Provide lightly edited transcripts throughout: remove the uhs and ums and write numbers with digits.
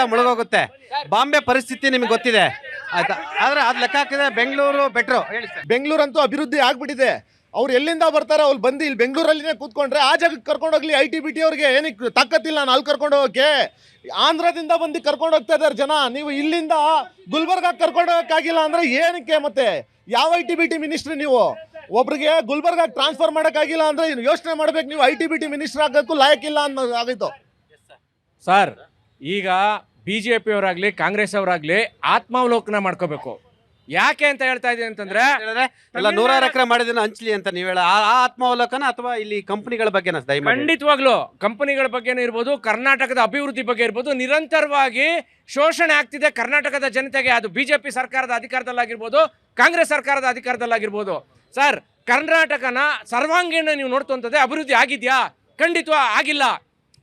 ಕರ್ನಾಟಕದ ಮುಳುಗೋಗುತ್ತೆ. ಬಾಂಬೆ ಪರಿಸ್ಥಿತಿ ನಿಮ್ಗೆ ಗೊತ್ತಿದೆ ಆಯ್ತಾ. ಆದ್ರೆ ಅದ್ ಲೆಕ್ಕ ಹಾಕಿದ್ರೆ ಬೆಂಗಳೂರು ಬೆಟ್ರು. ಹೇಳಿ ಸರ್. ಬೆಂಗಳೂರಂತೂ ಅಭಿವೃದ್ಧಿ ಆಗ್ಬಿಟ್ಟಿದೆ. ಅವ್ರು ಎಲ್ಲಿಂದ ಬರ್ತಾರೆ, ಅವ್ರು ಬಂದು ಇಲ್ಲಿ ಬೆಂಗಳೂರಲ್ಲಿನೇ ಕೂತ್ಕೊಂಡ್ರೆ ಆ ಜಾಗಕ್ಕೆ ಕರ್ಕೊಂಡು ಹೋಗ್ಲಿ. IT-BT ಅವ್ರಿಗೆ ಏನಕ್ಕೆ ತಾಕತ್ತಿಲ್ಲ ನಾನು ಅಲ್ಲಿ ಕರ್ಕೊಂಡು ಹೋಗಕ್ಕೆ. ಆಂಧ್ರದಿಂದ ಬಂದು ಕರ್ಕೊಂಡು ಹೋಗ್ತಾ ಇದ್ದಾರೆ ಜನ. ನೀವು ಇಲ್ಲಿಂದ ಗುಲ್ಬರ್ಗ ಕರ್ಕೊಂಡು ಹೋಗಕ್ಕಾಗಿಲ್ಲ ಅಂದ್ರೆ ಏನಕ್ಕೆ? ಮತ್ತೆ ಯಾವ IT-BT ಮಿನಿಸ್ಟ್ರಿ ನೀವು? ಒಬ್ರಿಗೆ ಗುಲ್ಬರ್ಗ ಟ್ರಾನ್ಸ್ಫರ್ ಮಾಡೋಕ್ಕಾಗಿಲ್ಲ ಅಂದ್ರೆ ಯೋಚನೆ ಮಾಡ್ಬೇಕು. ನೀವು IT-BT ಮಿನಿಸ್ಟರ್ ಆಗಕ್ಕೂ ಲಾಯಕ್ಕಿಲ್ಲ ಅನ್ನೋ ಆಗೋಯ್ತು ಸರ್. ಈಗ BJP ಅವರಾಗ್ಲಿ ಕಾಂಗ್ರೆಸ್ ಅವರಾಗ್ಲಿ ಆತ್ಮಾವಲೋಕನ ಮಾಡ್ಕೋಬೇಕು. ಯಾಕೆ ಅಂತ ಹೇಳ್ತಾ ಇದೀನಿ ಅಂತಂದ್ರೆ ಎಲ್ಲ 100 ಎಕರೆ ಮಾಡಿದ್ರೆ ಹಂಚ್ಲಿ ಅಂತ ನೀವು ಹೇಳ ಆ ಆತ್ಮಾವಲೋಕನ ಅಥವಾ ಇಲ್ಲಿ ಕಂಪನಿಗಳ ಬಗ್ಗೆ ದಯಮಾಡಿ. ಖಂಡಿತವಾಗ್ಲು ಕಂಪನಿಗಳ ಬಗ್ಗೆನೂ ಇರ್ಬೋದು, ಕರ್ನಾಟಕದ ಅಭಿವೃದ್ಧಿ ಬಗ್ಗೆ ಇರ್ಬೋದು, ನಿರಂತರವಾಗಿ ಶೋಷಣೆ ಆಗ್ತಿದೆ ಕರ್ನಾಟಕದ ಜನತೆಗೆ. ಅದು BJP ಸರ್ಕಾರದ ಅಧಿಕಾರದಲ್ಲಾಗಿರ್ಬೋದು, ಕಾಂಗ್ರೆಸ್ ಸರ್ಕಾರದ ಅಧಿಕಾರದಲ್ಲಾಗಿರ್ಬೋದು. ಸರ್, ಕರ್ನಾಟಕನ ಸರ್ವಾಂಗೀಣ ನೀವು ನೋಡ್ತಂತದೆ ಅಭಿವೃದ್ಧಿ ಆಗಿದ್ಯಾ? ಖಂಡಿತ ಆಗಿಲ್ಲ.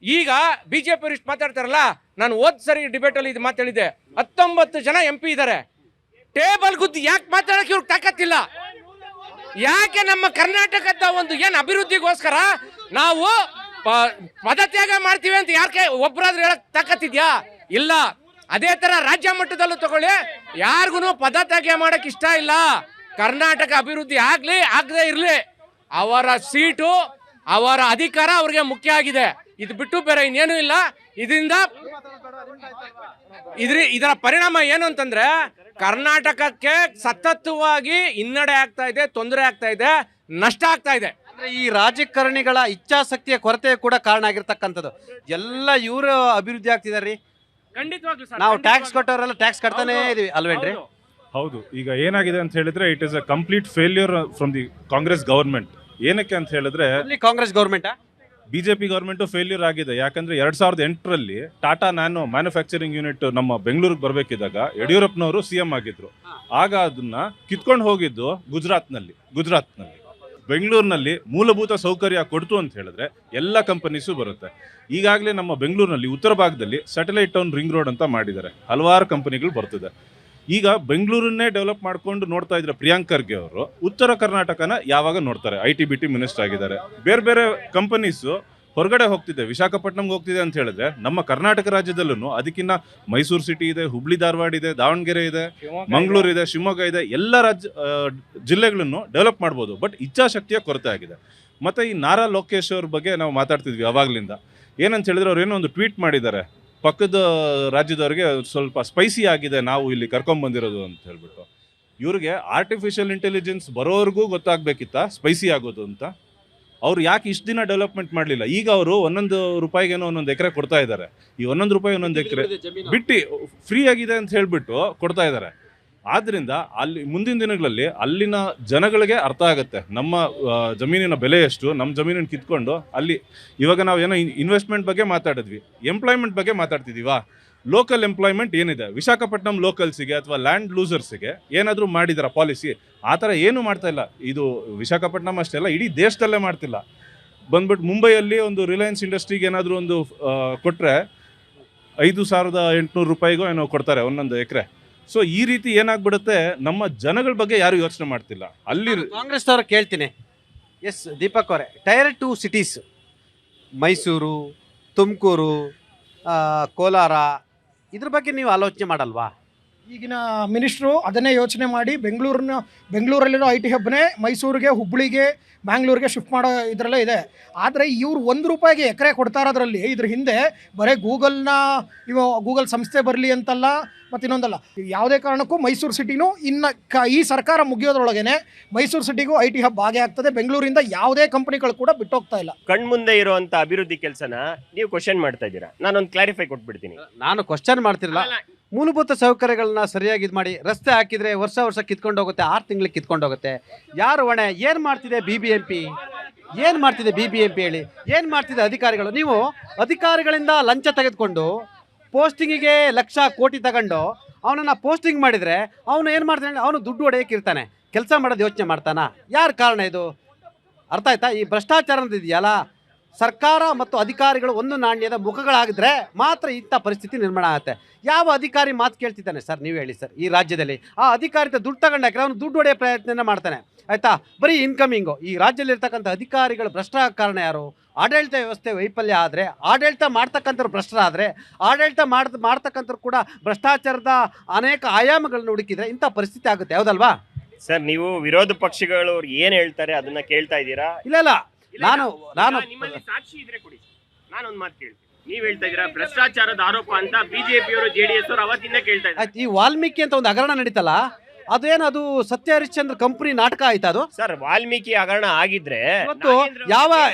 ಈಗ BJP ಅವರು ಇಷ್ಟು ಮಾತಾಡ್ತಾರಲ್ಲ, ನಾನು ಹೋದ್ ಸರಿ ಡಿಬೇಟಲ್ಲಿ ಇದು ಮಾತಾಡಿದ್ದೆ. 19 ಜನ MP ಇದ್ದಾರೆ. ಟೇಬಲ್ ಗುದ್ದು ಯಾಕೆ ಮಾತಾಡಕ್ಕೆ ಇವ್ರಿಗೆ ತಾಕತ್ತಿಲ್ಲ? ಯಾಕೆ ನಮ್ಮ ಕರ್ನಾಟಕದ ಒಂದು ಏನು ಅಭಿವೃದ್ಧಿಗೋಸ್ಕರ ನಾವು ಪದತ್ಯಾಗ ಮಾಡ್ತೀವಿ ಅಂತ ಯಾಕೆ ಒಬ್ಬರಾದ್ರೂ ಹೇಳಕ್ ತಾಕತ್ತಿದ್ಯಾ? ಇಲ್ಲ. ಅದೇ ತರ ರಾಜ್ಯ ಮಟ್ಟದಲ್ಲೂ ತಗೊಳ್ಳಿ, ಯಾರಿಗೂ ಪದತ್ಯಾಗ ಮಾಡಕ್ ಇಷ್ಟ ಇಲ್ಲ. ಕರ್ನಾಟಕ ಅಭಿವೃದ್ಧಿ ಆಗ್ಲಿ ಆಗದೆ ಇರ್ಲಿ, ಅವರ ಸೀಟು ಅವರ ಅಧಿಕಾರ ಅವ್ರಿಗೆ ಮುಖ್ಯ ಆಗಿದೆ. ಇದು ಬಿಟ್ಟು ಬೇರೆ ಇನ್ನೇನು ಇಲ್ಲ. ಇದರ ಪರಿಣಾಮ ಏನು ಅಂತಂದ್ರೆ ಕರ್ನಾಟಕಕ್ಕೆ ಸತತವಾಗಿ ಹಿನ್ನಡೆ ಆಗ್ತಾ ಇದೆ, ತೊಂದರೆ ಆಗ್ತಾ ಇದೆ, ನಷ್ಟ ಆಗ್ತಾ ಇದೆ. ಅಂದ್ರೆ ಈ ರಾಜಕಾರಣಿಗಳ ಇಚ್ಛಾಶಕ್ತಿಯ ಕೊರತೆ ಕೂಡ ಕಾರಣ ಆಗಿರ್ತಕ್ಕಂಥದ್ದು. ಎಲ್ಲ ಇವರು ಅಭಿವೃದ್ಧಿ ಆಗ್ತಿದಾರ್ರಿ. ಖಂಡಿತವಾಗ್ಲೂ ನಾವು ಟ್ಯಾಕ್ಸ್ ಕೊಟ್ಟವರೆಲ್ಲ ಟ್ಯಾಕ್ಸ್ ಕಟ್ತಾನೆ ಇದೀವಿ ಅಲ್ವೇನ್ರಿ? ಹೌದು. ಈಗ ಏನಾಗಿದೆ ಅಂತ ಹೇಳಿದ್ರೆ it is a complete failure from the Congress government. ಏನಕ್ಕೆ ಅಂತ ಹೇಳಿದ್ರೆ Congress government BJP government failure ಆಗಿದೆ. ಯಾಕಂದ್ರೆ 2008ರಲ್ಲಿ ಟಾಟಾ ನ್ಯಾನೋ ಮ್ಯಾನುಫ್ಯಾಕ್ಚರಿಂಗ್ ಯೂನಿಟ್ ನಮ್ಮ ಬೆಂಗಳೂರಿಗೆ ಬರಬೇಕಿದ್ದಾಗ ಯಡಿಯೂರಪ್ಪನವರು CM ಆಗಿದ್ರು. ಆಗ ಅದನ್ನ ಕಿತ್ಕೊಂಡು ಹೋಗಿದ್ದು ಗುಜರಾತ್ನಲ್ಲಿ. ಬೆಂಗಳೂರಿನಲ್ಲಿ ಮೂಲಭೂತ ಸೌಕರ್ಯ ಕೊಡ್ತು ಅಂತ ಹೇಳಿದ್ರೆ ಎಲ್ಲ ಕಂಪನೀಸು ಬರುತ್ತೆ. ಈಗಾಗಲೇ ನಮ್ಮ ಬೆಂಗಳೂರಿನಲ್ಲಿ ಉತ್ತರ ಭಾಗದಲ್ಲಿ ಸ್ಯಾಟಲೈಟ್ ಟೌನ್ ರಿಂಗ್ ರೋಡ್ ಅಂತ ಮಾಡಿದ್ದಾರೆ. ಹಲವಾರು ಕಂಪನಿಗಳು ಬರ್ತಿದೆ. ಈಗ ಬೆಂಗಳೂರನ್ನೇ ಡೆವಲಪ್ ಮಾಡ್ಕೊಂಡು ನೋಡ್ತಾ ಇದ್ರೆ ಪ್ರಿಯಾಂಕ್ ಖರ್ಗೆ ಅವರು ಉತ್ತರ ಕರ್ನಾಟಕನ ಯಾವಾಗ ನೋಡ್ತಾರೆ? IT-BT ಮಿನಿಸ್ಟರ್ ಆಗಿದ್ದಾರೆ. ಬೇರೆ ಬೇರೆ ಕಂಪನೀಸು ಹೊರಗಡೆ ಹೋಗ್ತಿದೆ, ವಿಶಾಖಪಟ್ಟಣಂಗೆ ಹೋಗ್ತಿದೆ ಅಂತ ಹೇಳಿದ್ರೆ ನಮ್ಮ ಕರ್ನಾಟಕ ರಾಜ್ಯದಲ್ಲೂ ಅದಕ್ಕಿಂತ ಮೈಸೂರು ಸಿಟಿ ಇದೆ, ಹುಬ್ಳಿ ಧಾರವಾಡ ಇದೆ, ದಾವಣಗೆರೆ ಇದೆ, ಮಂಗಳೂರು ಇದೆ, ಶಿವಮೊಗ್ಗ ಇದೆ, ಎಲ್ಲ ಜಿಲ್ಲೆಗಳನ್ನು ಡೆವಲಪ್ ಮಾಡ್ಬೋದು. ಬಟ್ ಇಚ್ಛಾಶಕ್ತಿಯ ಕೊರತೆ ಆಗಿದೆ. ಮತ್ತು ಈ ನಾರಾ ಲೋಕೇಶ್ ಅವ್ರ ಬಗ್ಗೆ ನಾವು ಮಾತಾಡ್ತಿದ್ವಿ ಅವಾಗ್ಲಿಂದ. ಏನಂತ ಹೇಳಿದ್ರೆ ಅವ್ರು ಏನೋ ಒಂದು ಟ್ವೀಟ್ ಮಾಡಿದ್ದಾರೆ, ಪಕ್ಕದ ರಾಜ್ಯದವ್ರಿಗೆ ಸ್ವಲ್ಪ ಸ್ಪೈಸಿ ಆಗಿದೆ ನಾವು ಇಲ್ಲಿ ಕರ್ಕೊಂಡ್ಬಂದಿರೋದು ಅಂತ ಹೇಳ್ಬಿಟ್ಟು. ಇವ್ರಿಗೆ ಆರ್ಟಿಫಿಷಿಯಲ್ ಇಂಟೆಲಿಜೆನ್ಸ್ ಬರೋವರೆಗೂ ಗೊತ್ತಾಗಬೇಕಿತ್ತ ಸ್ಪೈಸಿ ಆಗೋದು ಅಂತ. ಅವ್ರು ಯಾಕೆ ಇಷ್ಟು ದಿನ ಡೆವಲಪ್ಮೆಂಟ್ ಮಾಡಲಿಲ್ಲ? ಈಗ ಅವರು 1 ರೂಪಾಯಿಗೇನೋ 1 ಎಕರೆ ಕೊಡ್ತಾ ಇದ್ದಾರೆ. ಈ 1 ರೂಪಾಯಿ 1 ಎಕರೆ ಬಿಟ್ಟು ಫ್ರೀ ಆಗಿದೆ ಅಂತ ಹೇಳ್ಬಿಟ್ಟು ಕೊಡ್ತಾ ಇದ್ದಾರೆ. ಆದ್ದರಿಂದ ಅಲ್ಲಿ ಮುಂದಿನ ದಿನಗಳಲ್ಲಿ ಅಲ್ಲಿನ ಜನಗಳಿಗೆ ಅರ್ಥ ಆಗುತ್ತೆ ನಮ್ಮ ಜಮೀನಿನ ಬೆಲೆ ಎಷ್ಟು. ನಮ್ಮ ಜಮೀನನ್ನು ಕಿತ್ಕೊಂಡು ಅಲ್ಲಿ ಇವಾಗ ನಾವು ಏನೋ ಇನ್ವೆಸ್ಟ್ಮೆಂಟ್ ಬಗ್ಗೆ ಮಾತಾಡಿದ್ವಿ, ಎಂಪ್ಲಾಯ್ಮೆಂಟ್ ಬಗ್ಗೆ ಮಾತಾಡ್ತಿದ್ದೀವಾ? ಲೋಕಲ್ ಎಂಪ್ಲಾಯ್ಮೆಂಟ್ ಏನಿದೆ ವಿಶಾಖಪಟ್ಟಣಂ ಲೋಕಲ್ಸಿಗೆ ಅಥವಾ ಲ್ಯಾಂಡ್ ಲೂಸರ್ಸಿಗೆ ಏನಾದರೂ ಮಾಡಿದಾರ ಪಾಲಿಸಿ? ಆ ಥರ ಏನೂ ಮಾಡ್ತಾ ಇಲ್ಲ. ಇದು ವಿಶಾಖಪಟ್ಟಣಂ ಅಷ್ಟೇ ಅಲ್ಲ, ಇಡೀ ದೇಶದಲ್ಲೇ ಮಾಡ್ತಿಲ್ಲ. ಬಂದ್ಬಿಟ್ಟು ಮುಂಬೈಯಲ್ಲಿ ಒಂದು ರಿಲಯನ್ಸ್ ಇಂಡಸ್ಟ್ರಿಗೆ ಏನಾದರೂ ಒಂದು ಕೊಟ್ಟರೆ 5,800 ರೂಪಾಯಿಗೋ ಏನೋ ಕೊಡ್ತಾರೆ 1 ಎಕರೆ. ಸೊ ಈ ರೀತಿ ಏನಾಗ್ಬಿಡುತ್ತೆ, ನಮ್ಮ ಜನಗಳ ಬಗ್ಗೆ ಯಾರು ಯೋಚನೆ ಮಾಡ್ತಿಲ್ಲ. ಅಲ್ಲಿ ಕಾಂಗ್ರೆಸ್ ಅವ್ರ ಕೇಳ್ತೀನಿ. ಎಸ್ ದೀಪಕ್ ಅವರೇ, ಟೈರ್ 2 ಸಿಟೀಸ್ ಮೈಸೂರು, ತುಮಕೂರು, ಕೋಲಾರ, ಇದ್ರ ಬಗ್ಗೆ ನೀವು ಆಲೋಚನೆ ಮಾಡಲ್ವಾ? ಈಗಿನ ಮಿನಿಸ್ಟ್ರು ಅದನ್ನೇ ಯೋಚನೆ ಮಾಡಿ ಬೆಂಗಳೂರಲ್ಲಿರೋ IT ಹಬ್ನೇ ಮೈಸೂರಿಗೆ, ಹುಬ್ಬಳ್ಳಿಗೆ, ಬ್ಯಾಂಗ್ಳೂರಿಗೆ ಶಿಫ್ಟ್ ಮಾಡೋ ಇದರಲ್ಲೇ ಇದೆ. ಆದರೆ ಇವರು 1 ರೂಪಾಯಿಗೆ ಎಕರೆ ಕೊಡ್ತಾ ಇರೋದ್ರಲ್ಲಿ ಇದ್ರ ಹಿಂದೆ ಬರೀ ಗೂಗಲ್ ಸಂಸ್ಥೆ ಬರಲಿ ಅಂತಲ್ಲ, ಮತ್ತು ಇನ್ನೊಂದಲ್ಲ, ಯಾವುದೇ ಕಾರಣಕ್ಕೂ ಮೈಸೂರು ಸಿಟಿನೂ ಈ ಸರ್ಕಾರ ಮುಗಿಯೋದ್ರೊಳಗೇನೆ ಮೈಸೂರು ಸಿಟಿಗೂ IT ಹಬ್ ಆಗೇ ಆಗ್ತದೆ. ಬೆಂಗಳೂರಿಂದ ಯಾವುದೇ ಕಂಪನಿಗಳು ಕೂಡ ಬಿಟ್ಟೋಗ್ತಾ ಇಲ್ಲ. ಕಣ್ಮುಂದೆ ಇರುವಂಥ ಅಭಿವೃದ್ಧಿ ಕೆಲಸನ ನೀವು ಕ್ವಶನ್ ಮಾಡ್ತಾ ಇದ್ದೀರಾ. ನಾನೊಂದು ಕ್ಲಾರಿಫೈ ಕೊಟ್ಬಿಡ್ತೀನಿ. ನಾನು ಕ್ವಶನ್ ಮಾಡ್ತಿರಲ್ಲ. ಮೂಲಭೂತ ಸೌಕರ್ಯಗಳನ್ನ ಸರಿಯಾಗಿ ಇದು ಮಾಡಿ ರಸ್ತೆ ಹಾಕಿದ್ರೆ ವರ್ಷ ಕಿತ್ಕೊಂಡು ಹೋಗುತ್ತೆ, 6 ತಿಂಗಳಿಗೆ ಕಿತ್ಕೊಂಡು ಹೋಗುತ್ತೆ. ಯಾರು ಹೊಣೆ? ಏನು ಮಾಡ್ತಿದೆ BBMP? ಏನು ಮಾಡ್ತಿದೆ BBMP ಹೇಳಿ? ಏನು ಮಾಡ್ತಿದೆ ಅಧಿಕಾರಿಗಳು? ನೀವು ಅಧಿಕಾರಿಗಳಿಂದ ಲಂಚ ತೆಗೆದುಕೊಂಡು ಪೋಸ್ಟಿಂಗಿಗೆ ಲಕ್ಷ ಕೋಟಿ ತಗೊಂಡು ಅವನನ್ನು ಪೋಸ್ಟಿಂಗ್ ಮಾಡಿದರೆ ಅವನು ಏನು ಮಾಡ್ತಾನೆ? ಅವನು ದುಡ್ಡು ಹೊಡೆಯೋಕೆ ಇರ್ತಾನೆ, ಕೆಲಸ ಮಾಡೋದು ಯೋಚನೆ ಮಾಡ್ತಾನ? ಯಾರು ಕಾರಣ ಇದು? ಅರ್ಥ ಆಯ್ತಾ? ಈ ಭ್ರಷ್ಟಾಚಾರ ಇದೆಯಲ್ಲ, ಸರ್ಕಾರ ಮತ್ತು ಅಧಿಕಾರಿಗಳು ಒಂದು ನಾಣ್ಯದ ಮುಖಗಳಾಗಿದ್ರೆ ಮಾತ್ರ ಇಂಥ ಪರಿಸ್ಥಿತಿ ನಿರ್ಮಾಣ ಆಗುತ್ತೆ. ಯಾವ ಅಧಿಕಾರಿ ಮಾತು ಕೇಳ್ತಿದ್ದಾನೆ ಸರ್? ನೀವು ಹೇಳಿ ಸರ್. ಈ ರಾಜ್ಯದಲ್ಲಿ ಆ ಅಧಿಕಾರಿತ ದುಡ್ಡು ತಗೊಂಡಾಕ್ರೆ ಅವನು ದುಡ್ಡು ಹೊಡೆಯೋ ಪ್ರಯತ್ನ ಮಾಡ್ತಾನೆ. ಆಯಿತಾ? ಬರೀ ಇನ್ಕಮಿಂಗು. ಈ ರಾಜ್ಯದಲ್ಲಿರ್ತಕ್ಕಂಥ ಅಧಿಕಾರಿಗಳು ಭ್ರಷ್ಟ ಕಾರಣ ಯಾರು? ಆಡಳಿತ ವ್ಯವಸ್ಥೆ ವೈಫಲ್ಯ ಆದರೆ, ಆಡಳಿತ ಮಾಡ್ತಕ್ಕಂಥವ್ರು ಭ್ರಷ್ಟರಾದರೆ, ಆಡಳಿತ ಮಾಡ್ತಕ್ಕಂಥವ್ರು ಕೂಡ ಭ್ರಷ್ಟಾಚಾರದ ಅನೇಕ ಆಯಾಮಗಳನ್ನು ಹುಡುಕಿದ್ರೆ ಇಂಥ ಪರಿಸ್ಥಿತಿ ಆಗುತ್ತೆ, ಹೌದಲ್ವಾ? ಸರ್ ನೀವು ವಿರೋಧ ಪಕ್ಷಗಳು ಏನ್ ಹೇಳ್ತಾರೆ ಅದನ್ನ ಕೇಳ್ತಾ ಇದ್ದೀರಾ? ಇಲ್ಲ ನಾನು ನಿಮ್ಮಲ್ಲಿ ಸಾಕ್ಷಿ ಇದ್ರೆ ಕೊಡಿ. ನಾನೊಂದು ಮಾತು ಕೇಳ್ತೀನಿ. ನೀವ್ ಹೇಳ್ತಾ ಇದೀರಾ ಭ್ರಷ್ಟಾಚಾರದ ಆರೋಪ ಅಂತ ಬಿಜೆಪಿ ಅವರು ಜೆಡಿಎಸ್ ಅವರು ಅವತ್ತಿಂದ ಕೇಳ್ತಾ ಇದ್ದಾರೆ. ಆಯ್ತು, ಈ ವಾಲ್ಮೀಕಿ ಅಂತ ಒಂದು ಹಗರಣ ನಡೀತಲ್ಲ, ಅದೇನದು ಸತ್ಯ ಹರಿಶ್ಚಂದ್ರ ಕಂಪನಿ ನಾಟಕ ಆಯ್ತಾ ಅದು? ಸರ್ ವಾಲ್ಮೀಕಿ ಹಗರಣ ಆಗಿದ್ರೆ ಇವತ್ತು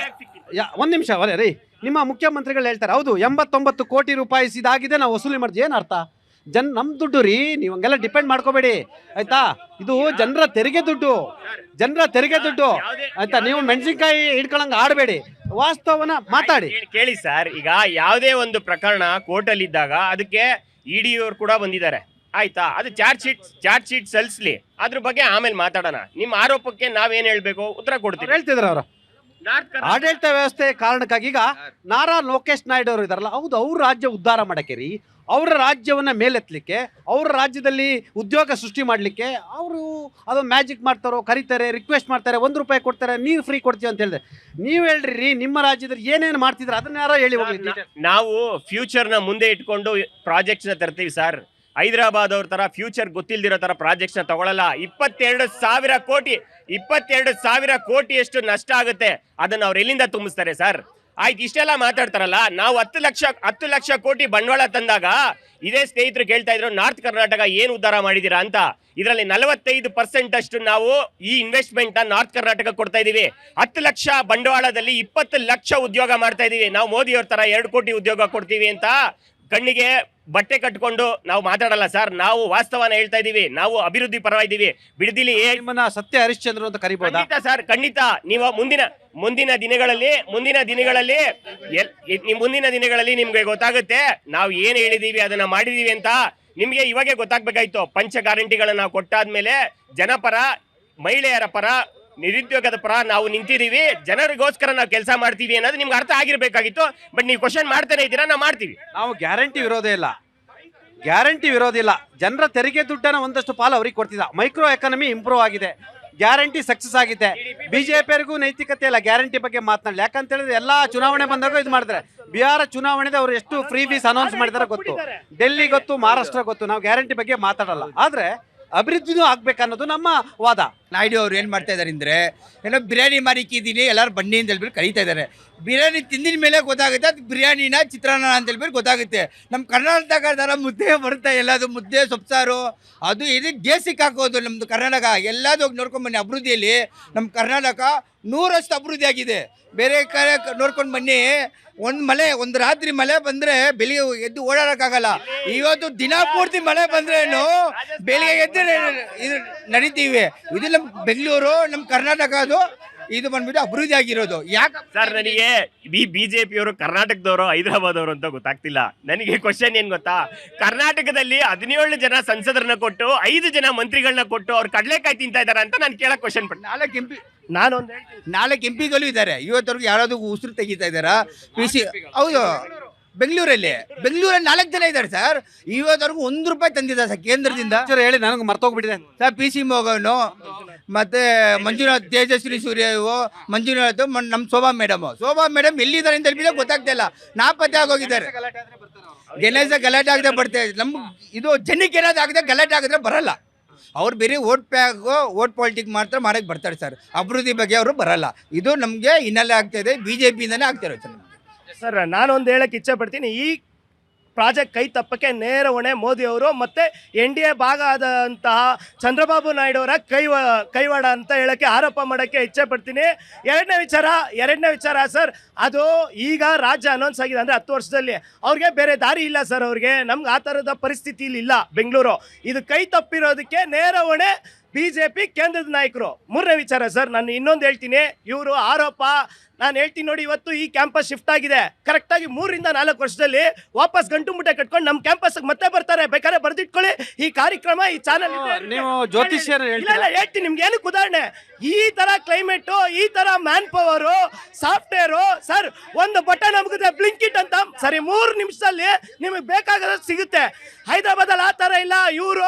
ಒಂದ್ ನಿಮಿಷ ರೀ, ನಿಮ್ಮ ಮುಖ್ಯಮಂತ್ರಿಗಳು ಹೇಳ್ತಾರೆ ಹೌದು 89 ಕೋಟಿ ರೂಪಾಯಿ ಇದಾಗಿದೆ, ನಾವು ವಸೂಲಿ ಮಾಡ್ತೀವಿ. ಏನು ಅರ್ಥ? ನಮ್ ದುಡ್ಡು ರೀ, ನೀವು ಹಂಗೆಲ್ಲ ಡಿಪೆಂಡ್ ಮಾಡ್ಕೋಬೇಡಿ ಆಯ್ತಾ. ಇದು ಜನರ ತೆರಿಗೆ ದುಡ್ಡು ಆಯ್ತಾ. ನೀವು ಮೆಣಸಿನ್ಕಾಯಿ ಹಿಡ್ಕೊಳಂಗ ಆಡಬೇಡಿ, ವಾಸ್ತವನ ಮಾತಾಡಿ. ಕೇಳಿ ಸರ್, ಈಗ ಯಾವುದೇ ಒಂದು ಪ್ರಕರಣ ಕೋರ್ಟಲ್ಲಿ ಇದ್ದಾಗ ಅದಕ್ಕೆ ಇಡಿ ಅವರು ಕೂಡ ಬಂದಿದ್ದಾರೆ ಆಯ್ತಾ. ಅದು ಚಾರ್ಜ್ ಶೀಟ್ ಸಲ್ಲಿಸ್ಲಿ, ಅದ್ರ ಬಗ್ಗೆ ಆಮೇಲೆ ಮಾತಾಡೋಣ. ನಿಮ್ಮ ಆರೋಪಕ್ಕೆ ನಾವೇನ್ ಹೇಳ್ಬೇಕು ಉತ್ತರ ಕೊಡ್ತೀವಿ. ಹೇಳ್ತಿದ್ರ ಅವರು ಆಡಳಿತ ವ್ಯವಸ್ಥೆ ಕಾರಣಕ್ಕಾಗಿ. ಈಗ ನಾರಾ ಲೋಕೇಶ್ ನಾಯ್ಡು ಅವರು ಇದಾರಲ್ಲ, ಹೌದು, ಅವ್ರ ರಾಜ್ಯ ಉದ್ಧಾರ ಮಾಡಕ್ಕೆ ರೀ, ಅವರ ರಾಜ್ಯವನ್ನ ಮೇಲೆತ್ತಲಿಕ್ಕೆ, ಅವರ ರಾಜ್ಯದಲ್ಲಿ ಉದ್ಯೋಗ ಸೃಷ್ಟಿ ಮಾಡಲಿಕ್ಕೆ ಅವರು ಅದು ಮ್ಯಾಜಿಕ್ ಮಾಡ್ತಾರೋ, ಕರೀತಾರೆ, ರಿಕ್ವೆಸ್ಟ್ ಮಾಡ್ತಾರೆ, 1 ರೂಪಾಯಿ ಕೊಡ್ತಾರೆ, ನೀರು ಫ್ರೀ ಕೊಡ್ತೀವಿ ಅಂತ ಹೇಳಿದ್ರೆ, ನೀವು ಹೇಳ್ರಿ ನಿಮ್ಮ ರಾಜ್ಯದಲ್ಲಿ ಏನೇನು ಮಾಡ್ತಿದ್ರೆ ಅದನ್ನ ಯಾರೋ ಹೇಳಿ ಹೋಗ್ಲಿ. ನಾವು ಫ್ಯೂಚರ್ನ ಮುಂದೆ ಇಟ್ಕೊಂಡು ಪ್ರಾಜೆಕ್ಟ್ಸ್ನ ತರ್ತೀವಿ ಸರ್. ಹೈದರಾಬಾದ್ ಅವ್ರ ತರ ಫ್ಯೂಚರ್ ಗೊತ್ತಿಲ್ದಿರೋ ತರ ಪ್ರಾಜೆಕ್ಟ್ಸ್ ನ ತಗೊಳ್ಳಲ್ಲ. 22,000 ಕೋಟಿಯಷ್ಟು ನಷ್ಟ ಆಗುತ್ತೆ. ಅದನ್ನ ಅವ್ರು ಎಲ್ಲಿಂದ ತುಂಬಿಸ್ತಾರೆ ಸರ್? ಆಯ್ತು, ಇಷ್ಟೆಲ್ಲ ಮಾತಾಡ್ತಾರಲ್ಲ. ನಾವು 10 ಲಕ್ಷ ಕೋಟಿ ಬಂಡವಾಳ ತಂದಾಗ ಇದೇ ಸ್ನೇಹಿತರು ಕೇಳ್ತಾ ಇದ್ರು ನಾರ್ತ್ ಕರ್ನಾಟಕ ಏನು ಉದ್ಧಾರ ಮಾಡಿದೀರಾ ಅಂತ. ಇದರಲ್ಲಿ 45% ಅಷ್ಟು ನಾವು ಈ ಇನ್ವೆಸ್ಟ್ಮೆಂಟ್ ನ ನಾರ್ತ್ ಕರ್ನಾಟಕ ಕೊಡ್ತಾ ಇದೀವಿ. 10 ಲಕ್ಷ ಬಂಡವಾಳದಲ್ಲಿ 20 ಲಕ್ಷ ಉದ್ಯೋಗ ಮಾಡ್ತಾ ಇದೀವಿ. ನಾವು ಮೋದಿ ಅವ್ರ ತರ 2 ಕೋಟಿ ಉದ್ಯೋಗ ಕೊಡ್ತೀವಿ ಅಂತ ಕಣ್ಣಿಗೆ ಬಟ್ಟೆ ಕಟ್ಕೊಂಡು ನಾವು ಮಾತಾಡಲ್ಲ ಸರ್. ನಾವು ವಾಸ್ತವನ ಹೇಳ್ತಾ ಇದೀವಿ, ನಾವು ಅಭಿವೃದ್ಧಿ ಪರವಾಗಿದ್ದೀವಿ. ಬಿಡದಿಲಿ ಸತ್ಯ ಹರಿಶ್ಚಂದ್ರ ಅಂತ ಕರಿಬಹುದಾ ಸರ್? ಖಂಡಿತ. ನೀವು ಮುಂದಿನ ದಿನಗಳಲ್ಲಿ ನಿಮ್ಗೆ ಗೊತ್ತಾಗುತ್ತೆ ನಾವು ಏನ್ ಹೇಳಿದೀವಿ, ಅದನ್ನ ಮಾಡಿದೀವಿ ಅಂತ. ನಿಮ್ಗೆ ಇವಾಗೆ ಗೊತ್ತಾಗ್ಬೇಕಾಯ್ತು. ಪಂಚ ಗ್ಯಾರಂಟಿಗಳನ್ನ ನಾವು ಕೊಟ್ಟಾದ್ಮೇಲೆ ಜನಪರ, ಮಹಿಳೆಯರ ಪರ, ನಿರುದ್ಯೋಗದ ಪರ ನಾವು ನಿಂತಿದೀವಿ. ಜನರಿಗೋಸ್ಕರ ನಾವು ಕೆಲಸ ಮಾಡ್ತೀವಿ ಅನ್ನೋದು ನಿಮ್ಗೆ ಅರ್ಥ ಆಗಿರ್ಬೇಕಾಗಿತ್ತು. ಬಟ್ ನೀವು ಕ್ವಶನ್ ಮಾಡ್ತಾನೆ ಇದ್ದೀರಾ, ನಾವು ಮಾಡ್ತೀವಿ. ನಾವು ಗ್ಯಾರಂಟಿ ವಿರೋಧ ಇಲ್ಲ. ಜನರ ತೆರಿಗೆ ದುಡ್ಡನ್ನ ಒಂದಷ್ಟು ಪಾಲು ಅವ್ರಿಗೆ ಕೊಡ್ತಿದ್ದ. ಮೈಕ್ರೋ ಎಕಾನಮಿ ಇಂಪ್ರೂವ್ ಆಗಿದೆ, ಗ್ಯಾರಂಟಿ ಸಕ್ಸಸ್ ಆಗಿದೆ. ಬಿಜೆಪಿಯವರಿಗೂ ನೈತಿಕತೆ ಇಲ್ಲ ಗ್ಯಾರಂಟಿ ಬಗ್ಗೆ ಮಾತನಾಡಲಿ. ಯಾಕಂತ ಹೇಳಿದ್ರೆ ಎಲ್ಲಾ ಚುನಾವಣೆ ಬಂದಾಗ ಇದು ಮಾಡ್ತಾರೆ. ಬಿಹಾರ ಚುನಾವಣೆಗೆ ಅವರು ಎಷ್ಟು ಫ್ರೀ ಫೀಸ್ ಅನೌನ್ಸ್ ಮಾಡಿದಾರೆ ಗೊತ್ತು, ಡೆಲ್ಲಿ ಗೊತ್ತು, ಮಹಾರಾಷ್ಟ್ರ ಗೊತ್ತು. ನಾವು ಗ್ಯಾರಂಟಿ ಬಗ್ಗೆ ಮಾತಾಡಲ್ಲ, ಆದ್ರೆ ಅಭಿವೃದ್ಧಿನೂ ಆಗ್ಬೇಕನ್ನೋದು ನಮ್ಮ ವಾದ. ನಾಯ್ಡು ಅವ್ರು ಏನು ಮಾಡ್ತಾ ಇದ್ದಾರೆ ಅಂದರೆ, ಏನೋ ಬಿರಿಯಾನಿ ಮಾರಿಕ್ಕಿದ್ದೀನಿ ಎಲ್ಲರೂ ಬನ್ನಿ ಅಂತ ಹೇಳ್ಬಿಟ್ಟು ಕರೀತಾ ಇದ್ದಾರೆ. ಬಿರಿಯಾನಿ ತಿಂದಿನ ಮೇಲೆ ಗೊತ್ತಾಗುತ್ತೆ ಅದು ಬಿರಿಯಾನಿನ ಚಿತ್ರಾನ್ನ ಅಂತ ಹೇಳ್ಬಿಟ್ಟು ಗೊತ್ತಾಗುತ್ತೆ. ನಮ್ಮ ಕರ್ನಾಟಕದ ಮುದ್ದೆ ಬರುತ್ತೆ, ಎಲ್ಲದು ಮುದ್ದೆ ಸೊಪ್ಸಾರು, ಅದು ಇದು ಬೇಸಿಕ್ ಹಾಕೋದು ನಮ್ಮದು ಕರ್ನಾಟಕ. ಎಲ್ಲದೂ ನೋಡ್ಕೊಂಡು ಬನ್ನಿ. ಅಭಿವೃದ್ಧಿಯಲ್ಲಿ ನಮ್ಮ ಕರ್ನಾಟಕ 100% ಅಭಿವೃದ್ಧಿ ಆಗಿದೆ. ಬೇರೆ ಕಡೆ ನೋಡ್ಕೊಂಡು ಬನ್ನಿ. ಒಂದು ರಾತ್ರಿ ಮಳೆ ಬಂದರೆ ಬೆಳಿಗ್ಗೆ ಎದ್ದು ಓಡಾಡೋಕ್ಕಾಗಲ್ಲ. ಇವತ್ತು ದಿನ ಪೂರ್ತಿ ಮಳೆ ಬಂದ್ರೇನು ಬೆಳಿಗ್ಗೆ ಎದ್ದು ಇದು ನಡೀತೀವಿ. ಇದು ನಮ್ಮ ಬೆಂಗಳೂರು, ನಮ್ಮ ಕರ್ನಾಟಕ, ಇದು ಬಂದ್ಬಿಟ್ಟು ಅಭಿವೃದ್ಧಿ ಆಗಿರೋದು. ಯಾಕೆ ಸರ್ ನನಗೆ ಬಿಜೆಪಿ ಅವರು ಕರ್ನಾಟಕದವರು ಹೈದರಾಬಾದ್ ಅವರು ಅಂತ ಗೊತ್ತಾಗ್ತಿಲ್ಲ. ನನಗೆ ಕ್ವಶನ್ ಏನ್ ಗೊತ್ತಾ, ಕರ್ನಾಟಕದಲ್ಲಿ 17 ಜನ ಸಂಸದರನ್ನ ಕೊಟ್ಟು 5 ಜನ ಮಂತ್ರಿಗಳನ್ನ ಕೊಟ್ಟು ಅವ್ರು ಕಡಲೆಕಾಯಿ ತಿಂತಾ ಇದಾರೆ ಅಂತ ನಾನು ಕೇಳಕ್ ಕ್ವಶನ್ ಪಡ್ತೀನಿ. ನಾಲ್ಕು ಎಂಪಿಗಳು ಇದ್ದಾರೆ. ಇವತ್ತವರೆಗೂ ಯಾರಾದ್ರೂ ಉಸಿರು ತೆಗಿತಾ ಇದ್ದಾರಾ? PC ಹೌದು, ಬೆಂಗಳೂರಲ್ಲಿ 4 ಜನ ಇದ್ದಾರೆ ಸರ್. ಇವತ್ತವರೆಗೂ 1 ರೂಪಾಯಿ ತಂದಿದ್ದಾರೆ ಸರ್ ಕೇಂದ್ರದಿಂದ. ಹೇಳಿ, ನನಗೆ ಮರ್ತೋಗ್ಬಿಟ್ಟಿದೆ ಸರ್. PC ಮೋಗನು ಮತ್ತೆ ಮಂಜುನಾಥ್, ತೇಜಸ್ವಿನಿ ಸೂರ್ಯ, ಮಂಜುನಾಥ್, ನಮ್ಮ ಶೋಭಾ ಮೇಡಮ್ ಎಲ್ಲಿದ್ದಾರೆ ಅಂತ ಹೇಳ್ಬಿಟ್ಟು ಗೊತ್ತಾಗ್ತಾ ಇಲ್ಲ. ನಾಪತ್ತೆ ಆಗೋಗಿದ್ದಾರೆ. ಗಣೇಶ ಗಲಾಟೆ ಆಗದೆ ಬರ್ತಾರೆ. ನಮ್ಗೆ ಇದು ಜನಕ್ಕೆ ಏನಾದ್ರು ಆಗದೆ ಗಲಾಟೆ ಆಗಿದ್ರೆ ಬರಲ್ಲ. ಅವ್ರು ಬೇರೆ ಓಟ್ ಪಾಲಿಟಿಕ್ ಮಾತ್ರ ಮಾಡಕ್ಕೆ ಬರ್ತಾರೆ ಸರ್. ಅಭಿವೃದ್ಧಿ ಬಗ್ಗೆ ಅವರು ಬರಲ್ಲ. ಇದು ನಮಗೆ ಹಿನ್ನೆಲೆ ಆಗ್ತಾ ಇದೆ, ಬಿಜೆಪಿಯಿಂದನೇ ಆಗ್ತಾ ಇರೋದು ಸರ್. ನಾನೊಂದು ಹೇಳಕ್ಕೆ ಇಚ್ಛೆ ಪಡ್ತೀನಿ, ಈ ಪ್ರಾಜೆಕ್ಟ್ ಕೈ ತಪ್ಪಕ್ಕೆ ನೇರ ಹೊಣೆ ಮೋದಿ ಅವರು ಮತ್ತು NDA ಭಾಗ ಆದಂತಹ ಚಂದ್ರಬಾಬು ನಾಯ್ಡು ಅವರ ಕೈವಾಡ ಅಂತ ಹೇಳಕ್ಕೆ, ಆರೋಪ ಮಾಡೋಕ್ಕೆ ಇಚ್ಛೆ ಪಡ್ತೀನಿ. ಎರಡನೇ ವಿಚಾರ ಸರ್, ಅದು ಈಗ ರಾಜ್ಯ ಅನೌನ್ಸ್ ಆಗಿದೆ ಅಂದರೆ 10 ವರ್ಷದಲ್ಲಿ ಅವ್ರಿಗೆ ಬೇರೆ ದಾರಿ ಇಲ್ಲ ಸರ್. ಅವ್ರಿಗೆ ನಮ್ಗೆ ಆ ಥರದ ಪರಿಸ್ಥಿತಿ ಇಲ್ಲ ಬೆಂಗಳೂರು. ಇದು ಕೈ ತಪ್ಪಿರೋದಕ್ಕೆ ನೇರ ಹೊಣೆ ಬಿಜೆಪಿ ಕೇಂದ್ರದ ನಾಯಕರು. ಮೂರನೇ ವಿಚಾರ ಸರ್, ನಾನು ಇನ್ನೊಂದು ಹೇಳ್ತೀನಿ. ಇವರು ಆರೋಪ ನಾನು ಹೇಳ್ತೀನಿ ನೋಡಿ, ಇವತ್ತು ಈ ಕ್ಯಾಂಪಸ್ ಶಿಫ್ಟ್ ಆಗಿದೆ. ಕರೆಕ್ಟಾಗಿ 3 ರಿಂದ 4 ವರ್ಷದಲ್ಲಿ ವಾಪಸ್ ಗಂಟು ಮುಟ್ಟೆ ಕಟ್ಕೊಂಡು ನಮ್ಮ ಕ್ಯಾಂಪಸ್ ಮತ್ತೆ ಬರ್ತಾರೆ. ಬೇಕಾದ್ರೆ ಬರೆದಿಟ್ಕೊಳ್ಳಿ. ಈ ಕಾರ್ಯಕ್ರಮ ಈ ಚಾನಲ್ ನೀವು ಜ್ಯೋತಿಷ್ಯರು ಹೇಳ್ತೀನಿ ನಿಮ್ಗೆ. ಏನಕ್ಕೆ ಉದಾಹರಣೆ, ಈ ತರ ಕ್ಲೈಮೇಟು, ಈ ತರ ಮ್ಯಾನ್ ಪವರು, ಸಾಫ್ಟ್ವೇರು ಸರ್, ಒಂದು ಬಟನ್ ನಮ್ಗಿದೆ ಬ್ಲಿಂಕಿಟ್ ಅಂತ, ಸರಿ 3 ನಿಮಿಷದಲ್ಲಿ ನಿಮಗೆ ಬೇಕಾಗೋದು ಸಿಗುತ್ತೆ. ಹೈದರಾಬಾದಲ್ಲಿ ಆ ಥರ ಇಲ್ಲ. ಇವರು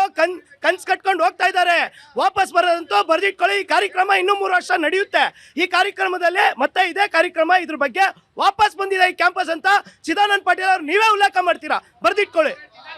ಕನ್ಸ್ ಕಟ್ಕೊಂಡು ಹೋಗ್ತಾ ಇದ್ದಾರೆ. ವಾಪಸ್ ಬರೋದಂತೂ ಬರ್ದಿಟ್ಕೊಳ್ಳಿ. ಈ ಕಾರ್ಯಕ್ರಮ ಇನ್ನೂ 3 ವರ್ಷ ನಡೆಯುತ್ತೆ. ಈ ಕಾರ್ಯಕ್ರಮದಲ್ಲೇ ಮತ್ತೆ ಇದೇ ಕಾರ್ಯಕ್ರಮ, ಇದ್ರ ಬಗ್ಗೆ ವಾಪಸ್ ಬಂದಿದೆ ಈ ಕ್ಯಾಂಪಸ್ ಅಂತ ಚಿದಾನಂದ ಪಾಟೀಲ್ ಅವ್ರು ನೀವೇ ಉಲ್ಲೇಖ ಮಾಡ್ತೀರಾ, ಬರ್ದಿಟ್ಕೊಳ್ಳಿ.